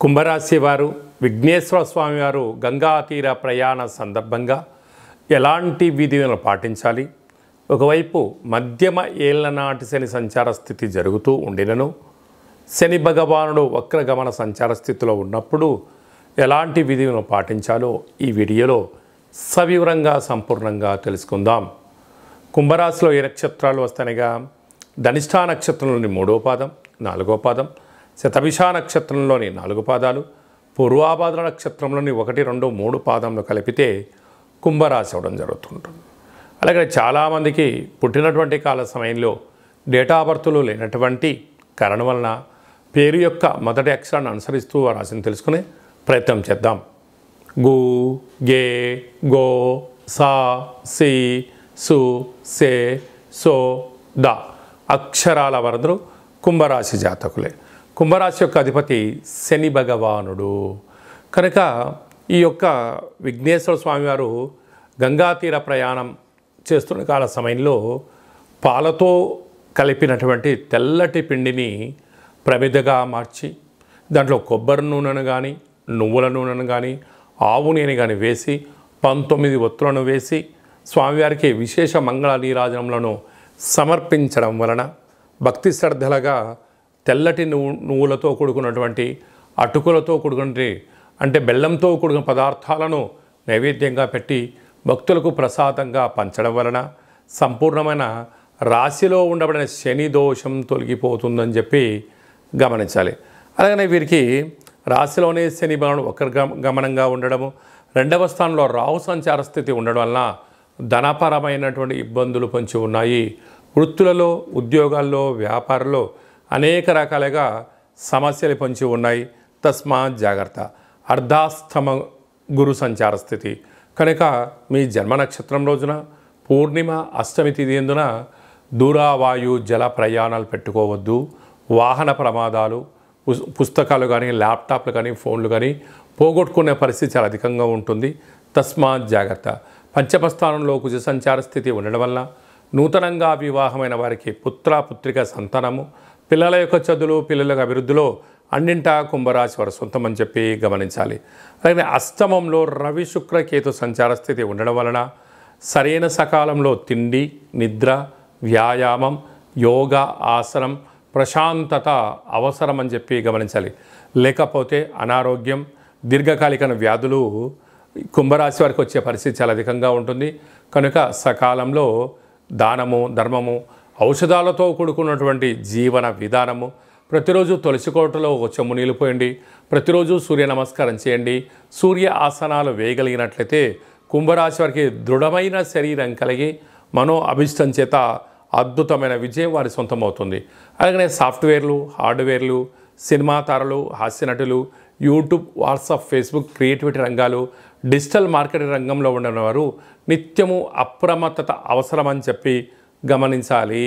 కుంభరాశి వారు విఘ్నేశ్వర స్వామి వారు గంగా తీర ప్రయాణ సందర్భంగా ఎలాంటి విధులను పాటించాలి? ఒకవైపు మధ్యమ ఏళ్లనాటి శని సంచార స్థితి జరుగుతూ ఉండినను శని భగవానుడు వక్రగమన సంచార స్థితిలో ఉన్నప్పుడు ఎలాంటి విధులను పాటించాలో ఈ వీడియోలో సవివరంగా సంపూర్ణంగా తెలుసుకుందాం. కుంభరాశిలో ఏ నక్షత్రాలు వస్తాయిగా ధనిష్ఠా నక్షత్రంలోని 3వ పాదం, 4వ పాదం, శతభిష నక్షత్రంలోని 4 పాదాలు, పూర్వాభాద్ర నక్షత్రంలోని 1, 2, 3 పాదంలో కలిపితే కుంభరాశి అవడం జరుగుతుంటుంది. అలాగే చాలామందికి పుట్టినటువంటి కాల సమయంలో డేటా బర్త్లు లేనటువంటి కారణం వలన పేరు యొక్క మొదటి అక్షరాన్ని అనుసరిస్తూ ఆ రాశిని తెలుసుకునే ప్రయత్నం చేద్దాం. గు, గే, గో, సా, సి, సు, సే, సో, ద అక్షరాల వరదలు కుంభరాశి జాతకులే. కుంభరాశి యొక్క అధిపతి శని భగవానుడు కనుక ఈ యొక్క విఘ్నేశ్వర స్వామివారు గంగా తీర ప్రయాణం చేస్తున్న కాల సమయంలో పాలతో కలిపినటువంటి తెల్లటి పిండిని ప్రమిదగా మార్చి దాంట్లో కొబ్బరి నూనెను కానీ నువ్వుల నూనెను కానీ ఆవు నూనె కానీ వేసి 19 ఒత్తులను వేసి స్వామివారికి విశేష మంగళ నీరాజనములను సమర్పించడం వలన భక్తి శ్రద్ధలుగా తెల్లటి నువ్వులతో కూడుకున్నటువంటి అటుకులతో కూడుకున్నటువంటి అంటే బెల్లంతో కూడుకున్న పదార్థాలను నైవేద్యంగా పెట్టి భక్తులకు ప్రసాదంగా పంచడం వలన సంపూర్ణమైన రాశిలో ఉండబడిన శని దోషం తొలగిపోతుందని చెప్పి గమనించాలి. అలాగనే వీరికి రాశిలోనే శని బలం గమనంగా ఉండడము, 2వ స్థానంలో రాహు సంచార స్థితి ఉండడం వలన ధనపరమైనటువంటి ఇబ్బందులు పొంచి ఉన్నాయి. వృత్తులలో, ఉద్యోగాల్లో, వ్యాపారంలో అనేక రకాలుగా సమస్యలు పొంచి ఉన్నాయి. తస్మాత్ జాగ్రత్త. అర్ధాస్తమ గురు సంచార స్థితి కనుక మీ జన్మ నక్షత్రం రోజున పూర్ణిమ అష్టమి తిథి ఎందున దూరావాయు జల ప్రయాణాలు పెట్టుకోవద్దు. వాహన ప్రమాదాలు, పుస్తకాలు కానీ, ల్యాప్టాప్లు కానీ, ఫోన్లు కానీ పోగొట్టుకునే పరిస్థితి చాలా అధికంగా ఉంటుంది. తస్మాత్ జాగ్రత్త. పంచమ స్థానంలో కుజ సంచార స్థితి ఉండడం వల్ల నూతనంగా వివాహమైన వారికి పుత్రిక సంతానము, పిల్లల యొక్క చదువులు, పిల్లల యొక్క అభివృద్ధిలో అన్నింటా కుంభరాశి వారు సొంతమని చెప్పి గమనించాలి. అలాగే అష్టమంలో రవి శుక్ర కేతు సంచార స్థితి ఉండడం వలన సరైన సకాలంలో తిండి, నిద్ర, వ్యాయామం, యోగా, ఆసనం, ప్రశాంతత అవసరమని చెప్పి గమనించాలి. లేకపోతే అనారోగ్యం, దీర్ఘకాలిక వ్యాధులు కుంభరాశి వారికి వచ్చే పరిస్థితి చాలా అధికంగా ఉంటుంది. కనుక సకాలంలో దానము, ధర్మము, ఔషధాలతో కూడుకున్నటువంటి జీవన విధానము, ప్రతిరోజు తులసి కోటలో ఒక చెమ్ము నీళ్ళు పోయండి, ప్రతిరోజు సూర్య నమస్కారం చేయండి, సూర్య ఆసనాలు వేయగలిగినట్లయితే కుంభరాశి వారికి దృఢమైన శరీరం కలిగి మనో అభిష్టం చేత అద్భుతమైన విజయం వారి సొంతమవుతుంది. అలాగనే సాఫ్ట్వేర్లు, హార్డ్వేర్లు, సినిమా తారలు, హాస్య నటులు, యూట్యూబ్, వాట్సాప్, ఫేస్బుక్, క్రియేటివిటీ రంగాలు, డిజిటల్ మార్కెటింగ్ రంగంలో ఉన్న వారు నిత్యము అప్రమత్తత అవసరమని చెప్పి గమనించాలి.